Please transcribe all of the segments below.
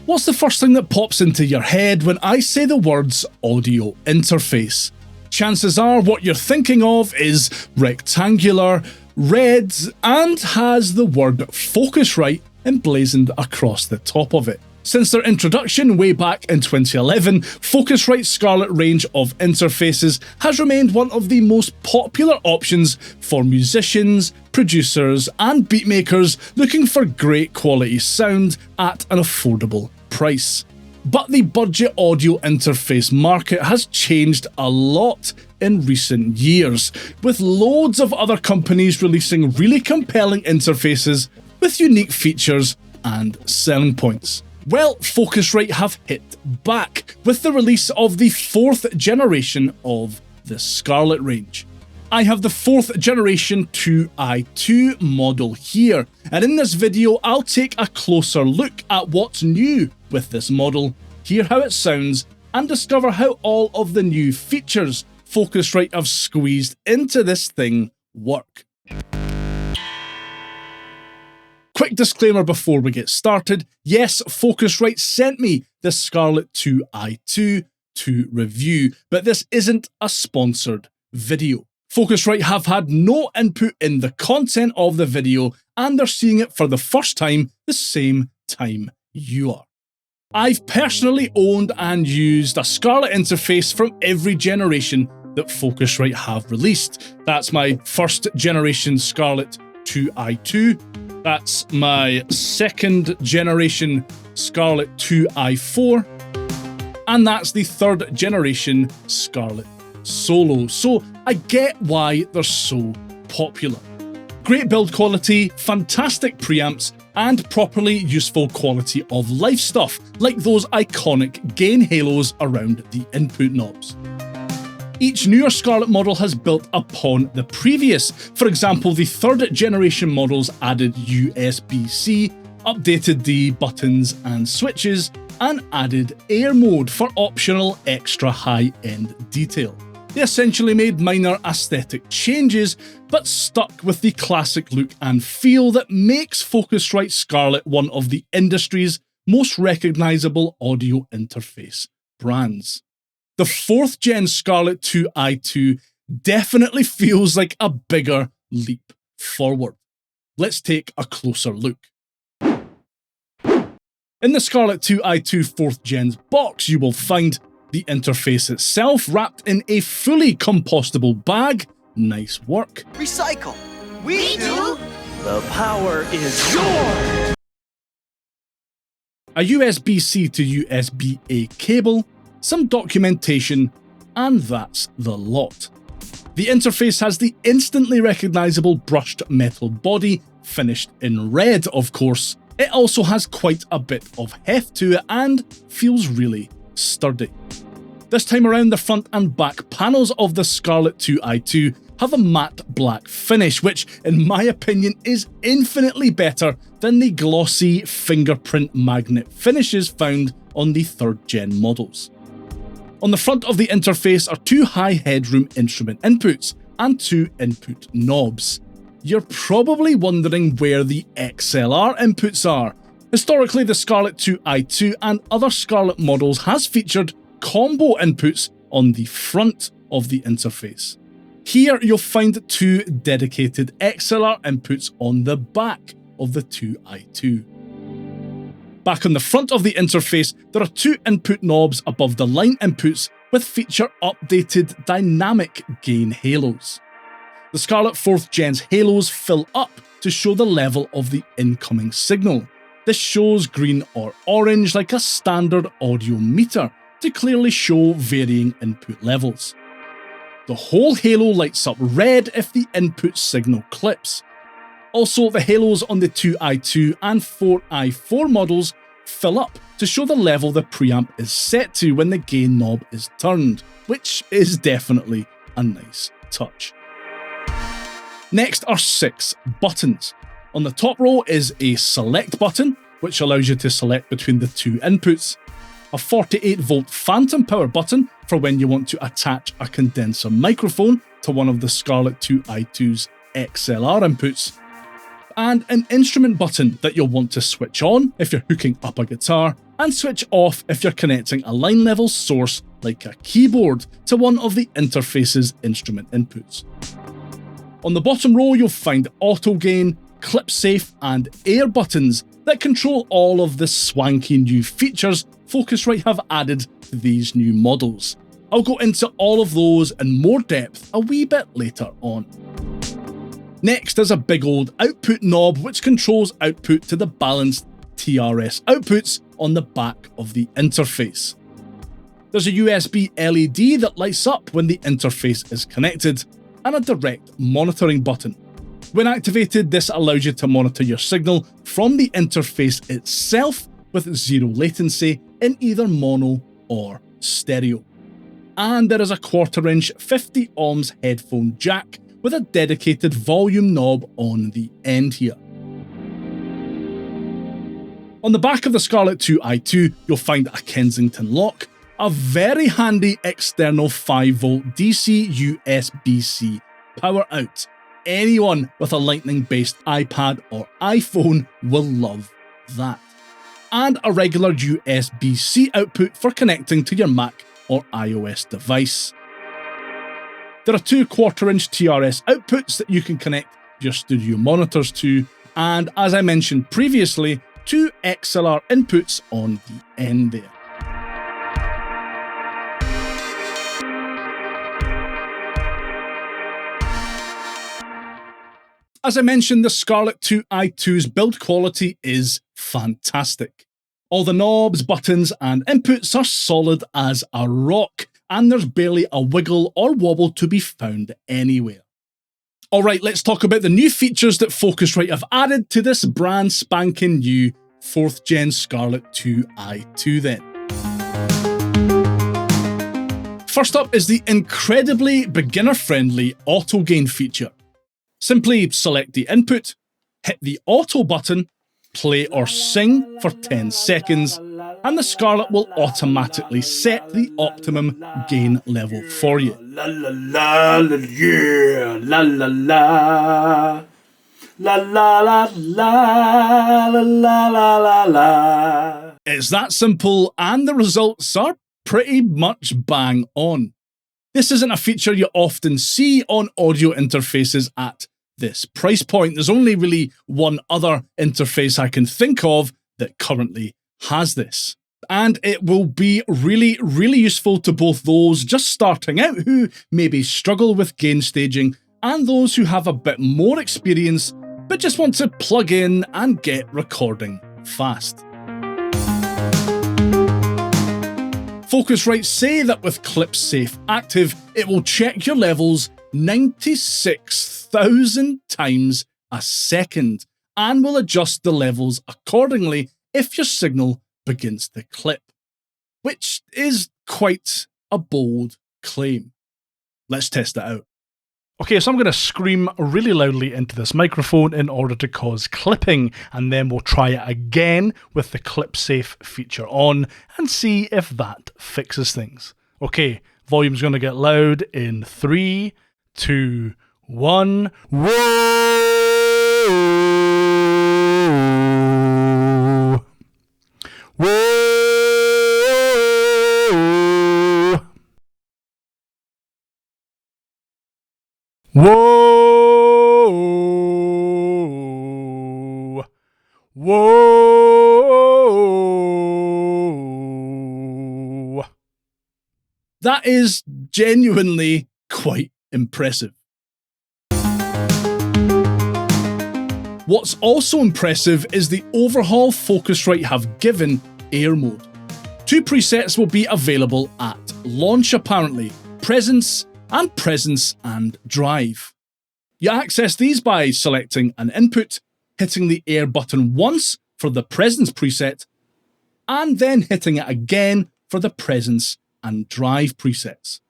What's the first thing that pops into your head when I say the words audio interface? Chances are what you're thinking of is rectangular, red, and has the word Focusrite emblazoned across the top of it. Since their introduction way back in 2011, Focusrite Scarlett range of interfaces has remained one of the most popular options for musicians, producers, and beatmakers looking for great quality sound at an affordable price. But the budget audio interface market has changed a lot in recent years, with loads of other companies releasing really compelling interfaces with unique features and selling points. Well, Focusrite have hit back with the release of the 4th generation of the Scarlett range. I have the 4th generation 2i2 model here, and in this video I'll take a closer look at what's new with this model, hear how it sounds, and discover how all of the new features Focusrite have squeezed into this thing work. Quick disclaimer before we get started, yes, Focusrite sent me the Scarlett 2i2 to review, but this isn't a sponsored video. Focusrite have had no input in the content of the video, and they're seeing it for the first time the same time you are. I've personally owned and used a Scarlett interface from every generation that Focusrite have released. That's my 1st generation Scarlett 2i2. That's my 2nd generation Scarlett 2i4, and that's the 3rd generation Scarlett Solo, so I get why they're so popular. Great build quality, fantastic preamps, and properly useful quality of life stuff, like those iconic gain halos around the input knobs. Each newer Scarlett model has built upon the previous. For example, the 3rd generation models added USB-C, updated the buttons and switches, and added air mode for optional extra high-end detail. They essentially made minor aesthetic changes, but stuck with the classic look and feel that makes Focusrite Scarlett one of the industry's most recognisable audio interface brands. The 4th gen Scarlett 2i2 definitely feels like a bigger leap forward. Let's take a closer look. In the Scarlett 2i2 4th gen's box, you will find the interface itself wrapped in a fully compostable bag. Nice work. Recycle. We do. The power is yours. A USB-C to USB-A cable, some documentation, and that's the lot. The interface has the instantly recognisable brushed metal body, finished in red of course. It also has quite a bit of heft to it and feels really sturdy. This time around, the front and back panels of the Scarlett 2i2 have a matte black finish, which in my opinion is infinitely better than the glossy fingerprint magnet finishes found on the 3rd gen models. On the front of the interface are 2 high headroom instrument inputs and 2 input knobs. You're probably wondering where the XLR inputs are. Historically, the Scarlett 2i2 and other Scarlett models has featured combo inputs on the front of the interface. Here you'll find 2 dedicated XLR inputs on the back of the 2i2. Back on the front of the interface, there are 2 input knobs above the line inputs with feature updated dynamic gain halos. The Scarlett 4th gen's halos fill up to show the level of the incoming signal. This shows green or orange like a standard audio meter to clearly show varying input levels. The whole halo lights up red if the input signal clips. Also, the halos on the 2i2 and 4i4 models fill up to show the level the preamp is set to when the gain knob is turned, which is definitely a nice touch. Next are 6 buttons. On the top row is a select button, which allows you to select between the 2 inputs, a 48-volt phantom power button for when you want to attach a condenser microphone to one of the Scarlett 2i2's XLR inputs, and an instrument button that you'll want to switch on if you're hooking up a guitar, and switch off if you're connecting a line level source like a keyboard to one of the interface's instrument inputs. On the bottom row, you'll find auto gain, clip safe, and air buttons that control all of the swanky new features Focusrite have added to these new models. I'll go into all of those in more depth a wee bit later on. Next is a big old output knob which controls output to the balanced TRS outputs on the back of the interface. There's a USB LED that lights up when the interface is connected, and a direct monitoring button. When activated, this allows you to monitor your signal from the interface itself with zero latency in either mono or stereo. And there is a 1/4" 50 ohms headphone jack with a dedicated volume knob on the end here. On the back of the Scarlett 2i2, you'll find a Kensington lock, a very handy external 5V DC USB-C power out. Anyone with a lightning-based iPad or iPhone will love that. And a regular USB-C output for connecting to your Mac or iOS device. There are two 1/4" TRS outputs that you can connect your studio monitors to, and as I mentioned previously, two XLR inputs on the end there. As I mentioned, the Scarlett 2i2's build quality is fantastic. All the knobs, buttons, and inputs are solid as a rock, and there's barely a wiggle or wobble to be found anywhere. Alright, let's talk about the new features that Focusrite have added to this brand spanking new 4th gen Scarlett 2i2 then. First up is the incredibly beginner-friendly auto gain feature. Simply select the input, hit the auto button, play or sing for 10 seconds, and the Scarlett will automatically set the optimum gain level for you. La la la la yeah, la la la. La la la la la la la la la. It's that simple, and the results are pretty much bang on. This isn't a feature you often see on audio interfaces at this price point. There's only really one other interface I can think of that currently has this. And it will be really, really useful to both those just starting out who maybe struggle with gain staging and those who have a bit more experience but just want to plug in and get recording fast. Focusrite say that with Clip Safe active, it will check your levels 96,000 times a second and will adjust the levels accordingly if your signal begins to clip, which is quite a bold claim. Let's test it out. Okay, so I'm going to scream really loudly into this microphone in order to cause clipping, and then we'll try it again with the Clip Safe feature on and see if that fixes things. Okay, volume's going to get loud in 3, 2, 1. Whoa! Whoa! Whoa! Whoa! That is genuinely quite impressive. What's also impressive is the overhaul Focusrite have given Air Mode. 2 presets will be available at launch apparently, Presence and Drive. You access these by selecting an input, hitting the Air button once for the Presence preset, and then hitting it again for the Presence and Drive presets.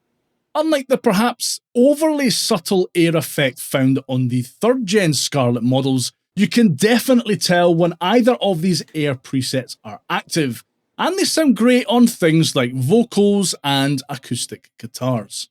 Unlike the perhaps overly subtle Air effect found on the 3rd gen Scarlett models, you can definitely tell when either of these Air presets are active, and they sound great on things like vocals and acoustic guitars.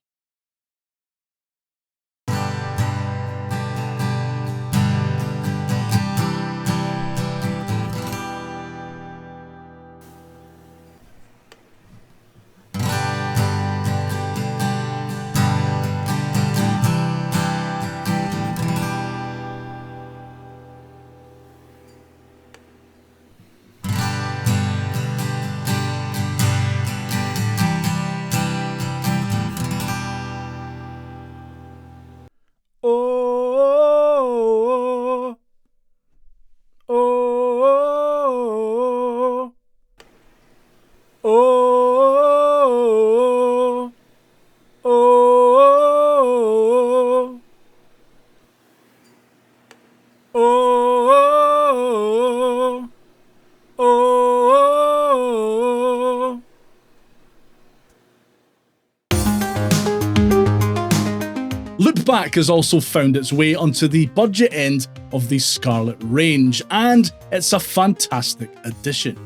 Loopback has also found its way onto the budget end of the Scarlett range, and it's a fantastic addition.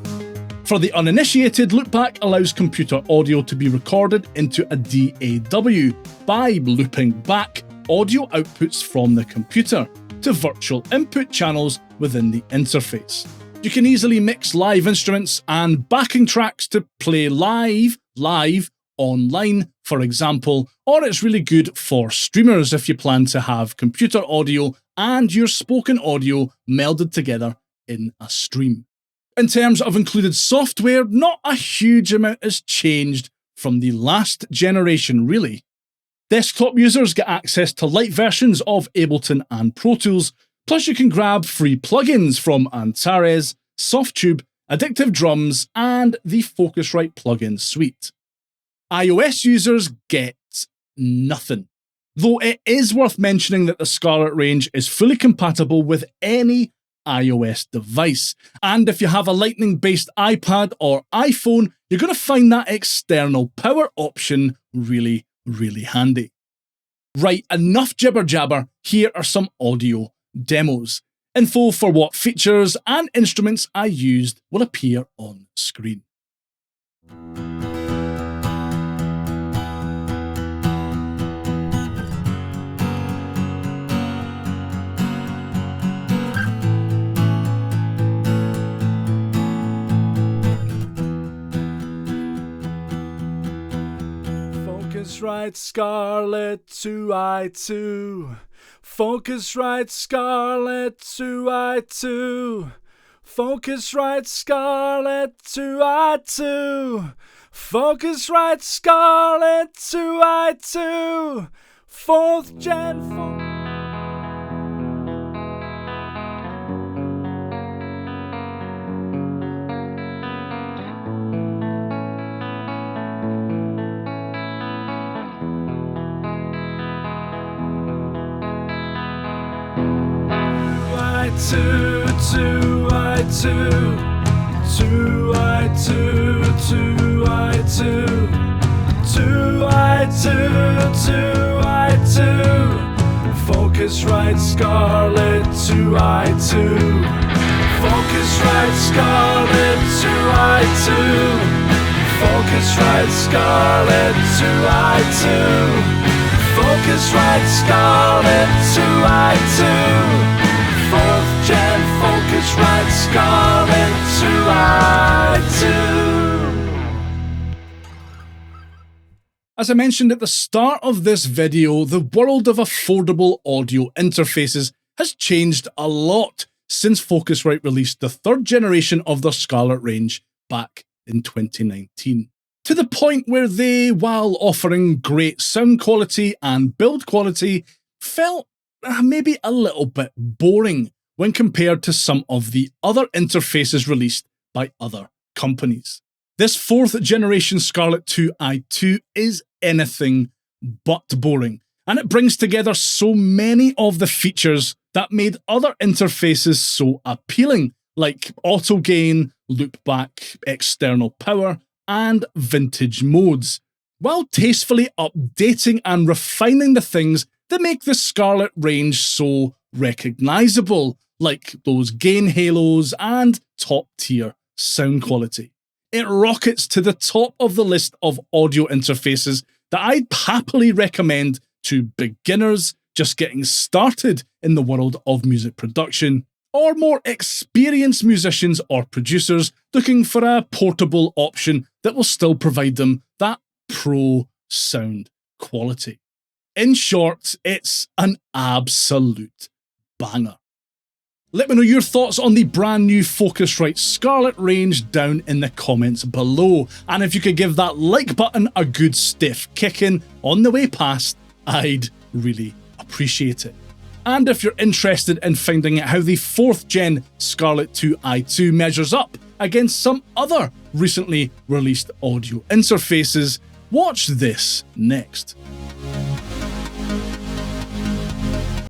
For the uninitiated, Loopback allows computer audio to be recorded into a DAW by looping back audio outputs from the computer to virtual input channels within the interface. You can easily mix live instruments and backing tracks to play live, online, for example, or it's really good for streamers if you plan to have computer audio and your spoken audio melded together in a stream. In terms of included software, not a huge amount has changed from the last generation, really. Desktop users get access to light versions of Ableton and Pro Tools, plus you can grab free plugins from Antares, Softube, Addictive Drums, and the Focusrite plugin suite. iOS users get nothing, though it is worth mentioning that the Scarlett range is fully compatible with any iOS device, and if you have a Lightning-based iPad or iPhone, you're going to find that external power option really handy. Right, enough jibber jabber, here are some audio demos. Info for what features and instruments I used will appear on screen. Focusrite Scarlett 2i2. Focusrite Scarlett 2i2. Focusrite Scarlett 2i2. Focusrite Scarlett 2i2. 4th gen. Two, 2i2, 2i2, 2i2, 2i2, 2i2, Focusrite Scarlett 2i2, Focusrite Scarlett 2i2, Focusrite Scarlett 2i2, Focusrite Scarlett 2i2. 4th gen Focusrite Scarlett 2i2. As I mentioned at the start of this video, the world of affordable audio interfaces has changed a lot since Focusrite released the 3rd generation of their Scarlett range back in 2019. To the point where they, while offering great sound quality and build quality, felt maybe a little bit boring when compared to some of the other interfaces released by other companies. This 4th generation Scarlett 2i2 is anything but boring, and it brings together so many of the features that made other interfaces so appealing, like auto gain, loopback, external power, and vintage modes, while tastefully updating and refining the things that make the Scarlett range so recognisable, like those gain halos and top-tier sound quality. It rockets to the top of the list of audio interfaces that I'd happily recommend to beginners just getting started in the world of music production, or more experienced musicians or producers looking for a portable option that will still provide them that pro sound quality. In short, it's an absolute banger. Let me know your thoughts on the brand new Focusrite Scarlett range down in the comments below, and if you could give that like button a good stiff kicking on the way past, I'd really appreciate it. And if you're interested in finding out how the 4th gen Scarlett 2i2 measures up against some other recently released audio interfaces, watch this next.